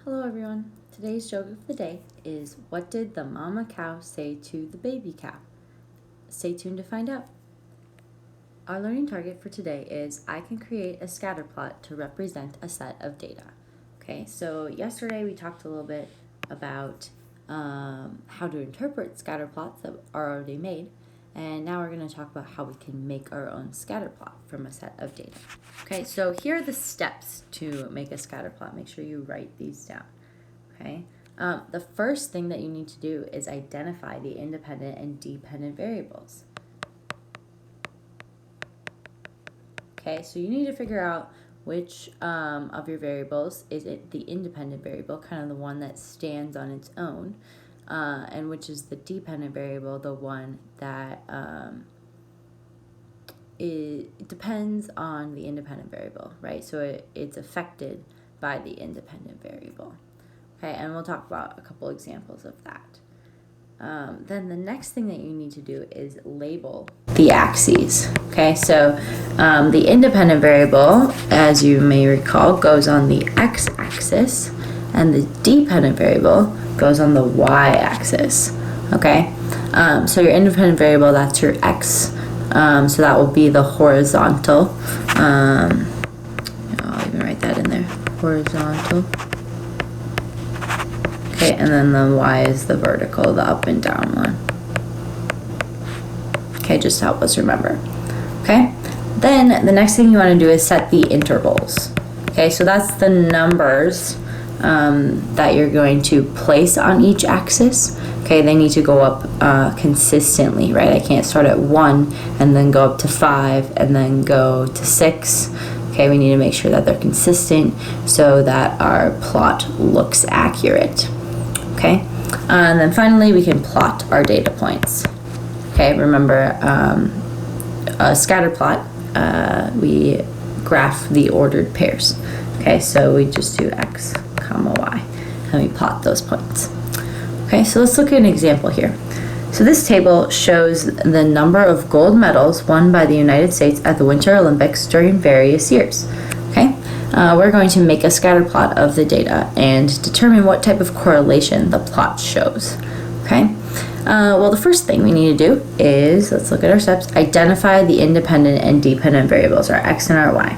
Hello everyone. Today's joke of the day is, what did the mama cow say to the baby cow? Stay tuned to find out. Our learning target for today is, I can create a scatter plot to represent a set of data. Okay, so yesterday we talked a little bit about how to interpret scatter plots that are already made, and now we're going to talk about how we can make our own scatter plot from a set of data. Okay, so here are the steps to make a scatter plot. Make sure you write these down. Okay, the first thing that you need to do is identify the independent and dependent variables. Okay, so you need to figure out which of your variables is it the independent variable, kind of the one that stands on its own, and which is the dependent variable, the one that it depends on the independent variable, right? So it's affected by the independent variable. Okay, and we'll talk about a couple examples of that. Then the next thing that you need to do is label the axes. Okay, so the independent variable, as you may recall, goes on the x-axis, and the dependent variable goes on the y-axis. Okay, so your independent variable, that's your x, so that will be the horizontal. I'll even write that in there, horizontal. Okay, and then the y is the vertical, the up and down one. Okay, just to help us remember. Okay, then the next thing you want to do is set the intervals. Okay, so that's the numbers that you're going to place on each axis. Okay, they need to go up consistently, right? I can't start at 1 and then go up to 5 and then go to 6. Okay, we need to make sure that they're consistent so that our plot looks accurate. Okay, and then finally we can plot our data points. Okay, remember a scatter plot, we graph the ordered pairs. Okay, so we just do x comma y and we plot those points. Okay, so let's look at an example here. So this table shows the number of gold medals won by the United States at the Winter Olympics during various years. Okay, we're going to make a scatter plot of the data and determine what type of correlation the plot shows. Okay, well, the first thing we need to do is, let's look at our steps, identify the independent and dependent variables, our x and our y.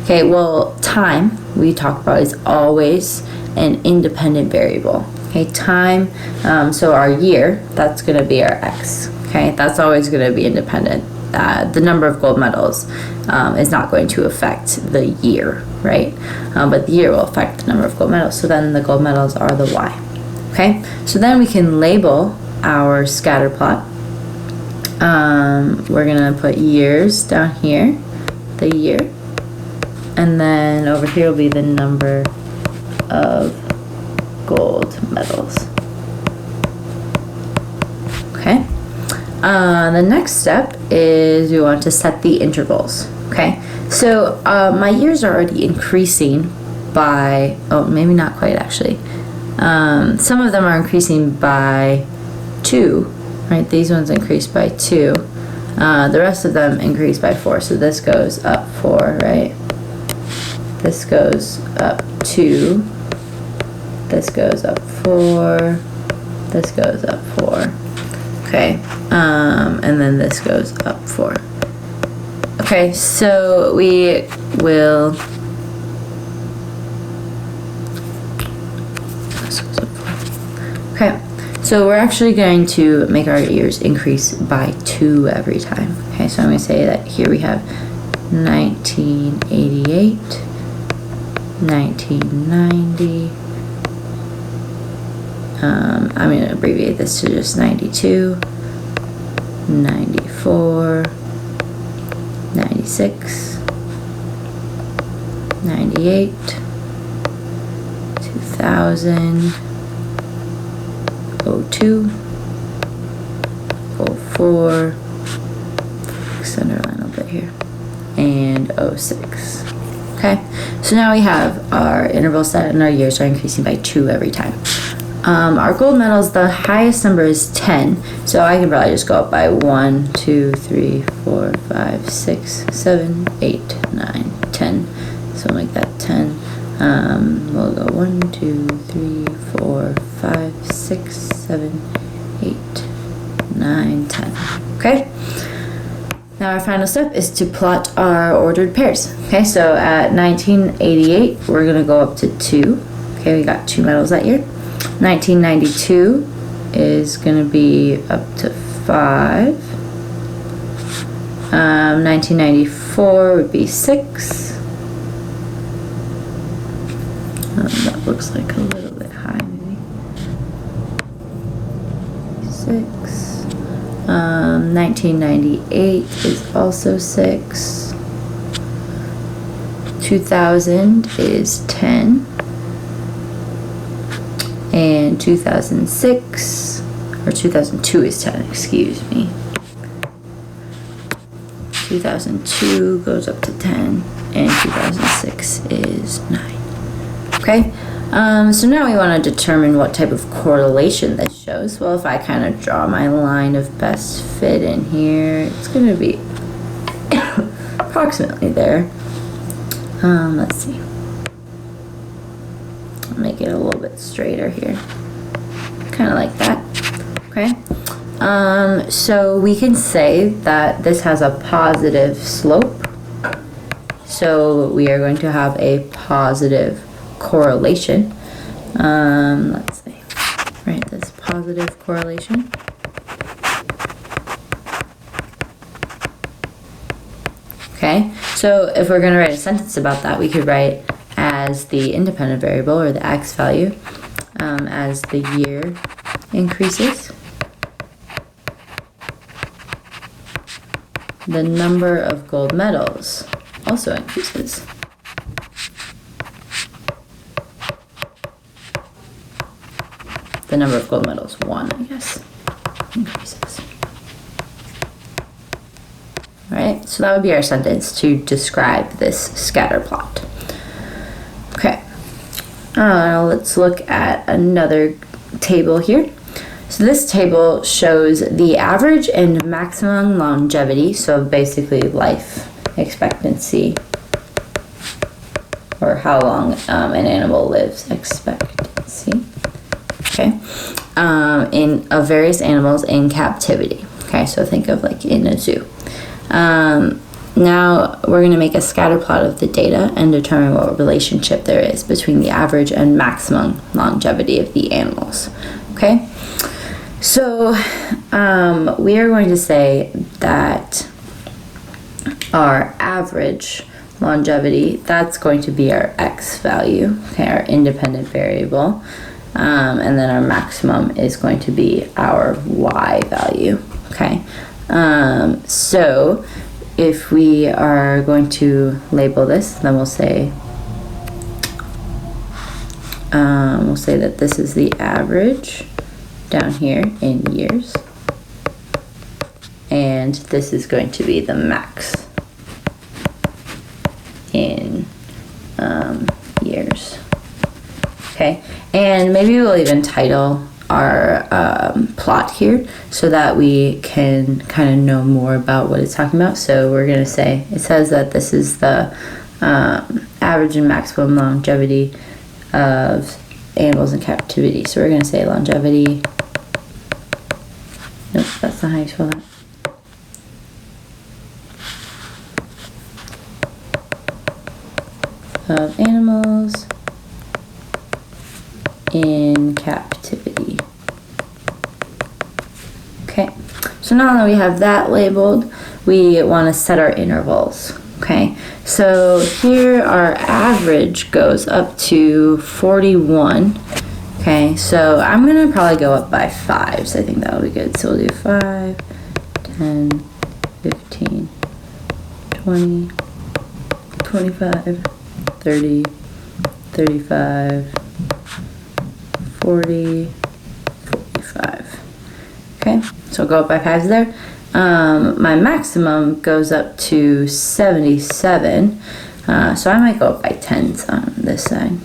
Okay, well, time, we talked about, is always an independent variable. Okay, time, so our year, that's going to be our x. Okay, that's always going to be independent. The number of gold medals is not going to affect the year, right? But the year will affect the number of gold medals. So then the gold medals are the y. Okay, so then we can label our scatter plot. We're going to put years down here, the year, and then over here will be the number of gold medals. Okay. The next step is we want to set the intervals. Okay. So my years are already increasing by, oh, maybe not quite actually. Some of them are increasing by 2, right? These ones increase by 2. The rest of them increase by 4. So this goes up 4, right? This goes up 2. This goes up 4. This goes up 4. Okay, and then this goes up 4. Okay, so we will. This goes up 4. Okay, so we're actually going to make our years increase by 2 every time. Okay, so I'm going to say that here we have 1988, 1990. I'm going to abbreviate this to just 92, 94, 96, 98, 2000, 02, 04, extend our line a little bit here, and 06. Okay, so now we have our interval set and our years are increasing by 2 every time. Our gold medals, the highest number is 10, so I can probably just go up by 1, 2, 3, 4, 5, 6, 7, 8, 9, 10. So I'll make that 10. We'll go 1, 2, 3, 4, 5, 6, 7, 8, 9, 10. Okay? Now our final step is to plot our ordered pairs. Okay, so at 1988, we're going to go up to 2. Okay, we got 2 metals that year. 1992 is going to be up to 5. 1994 would be 6. That looks like a little bit high, maybe. 6. 1998 is also 6. 2000 is 10. And 2006, or 2002 is 10, excuse me. 2002 goes up to 10, and 2006 is 9. Okay, so now we want to determine what type of correlation this shows. Well, if I kind of draw my line of best fit in here, it's going to be approximately there. Let's see. I'll make it a little bit straighter here. Kind of like that. Okay. So we can say that this has a positive slope. So we are going to have a positive correlation. Let's see. Write this positive correlation. Okay. So if we're going to write a sentence about that, we could write as the independent variable, or the x value, as the year increases, the number of gold medals also increases. The number of gold medals, 1, I guess, increases. Alright, so that would be our sentence to describe this scatter plot. Okay, let's look at another table here. So this table shows the average and maximum longevity, so basically life expectancy, or how long an animal lives, expectancy, okay, of various animals in captivity. Okay, so think of like in a zoo. Now we're going to make a scatter plot of the data and determine what relationship there is between the average and maximum longevity of the animals. Okay, so we are going to say that our average longevity, that's going to be our x value, okay, our independent variable, and then our maximum is going to be our y value. Okay, so if we are going to label this, then we'll say that this is the average down here in years, and this is going to be the max in years. Okay, and maybe we'll even title our plot here so that we can kind of know more about what it's talking about. So we're going to say, it says that this is the average and maximum longevity of animals in captivity. So we're going to say longevity, nope, that's not how you spell that. Of animals in captivity. Okay, so now that we have that labeled, we want to set our intervals. Okay, so here our average goes up to 41. Okay, so I'm gonna probably go up by 5s. I think that would be good. So we'll do 5, 10, 15, 20, 25, 30, 35, 40, 45. Okay, so I'll go up by 5s there. My maximum goes up to 77, so I might go up by 10s on this side.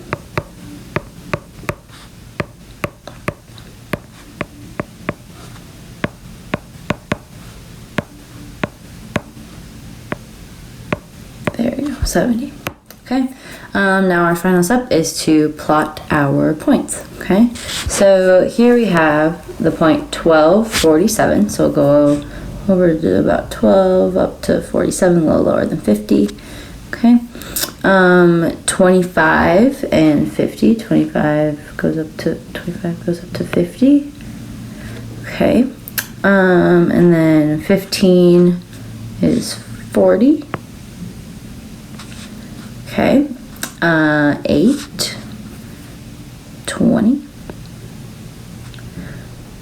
There we go, 70. Okay, Now our final step is to plot our points, okay? So here we have the point 1247, so we'll go over to about 12 up to 47, a little lower than 50, okay? 25 and 50, 25 goes up to 50, okay? And then 15 is 40, okay? 8, 20,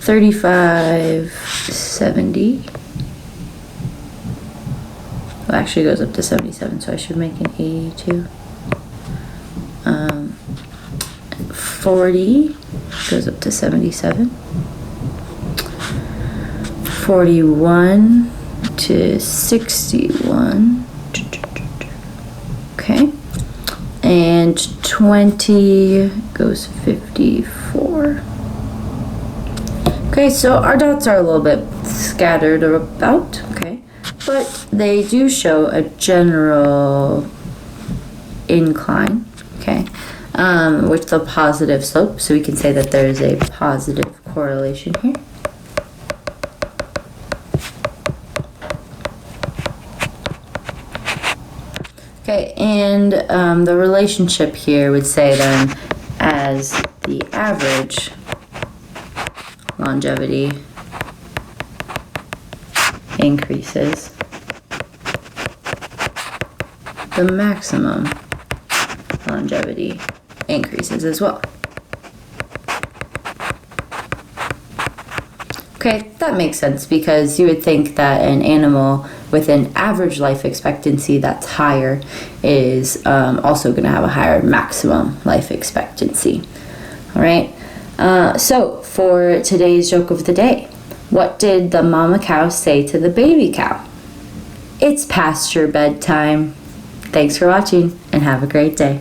35, 70. Well, actually it goes up to 77, so I should make an 82. 40 goes up to 77. 41 to 61. Okay. And 20 goes 54. Okay, so our dots are a little bit scattered about, okay, but they do show a general incline, okay, with the positive slope, so we can say that there is a positive correlation here. Okay, and the relationship here would say then as the average longevity increases, the maximum longevity increases as well. Okay, that makes sense because you would think that an animal with an average life expectancy that's higher is also going to have a higher maximum life expectancy. All right, so for today's joke of the day, what did the mama cow say to the baby cow? It's past your bedtime. Thanks for watching and have a great day.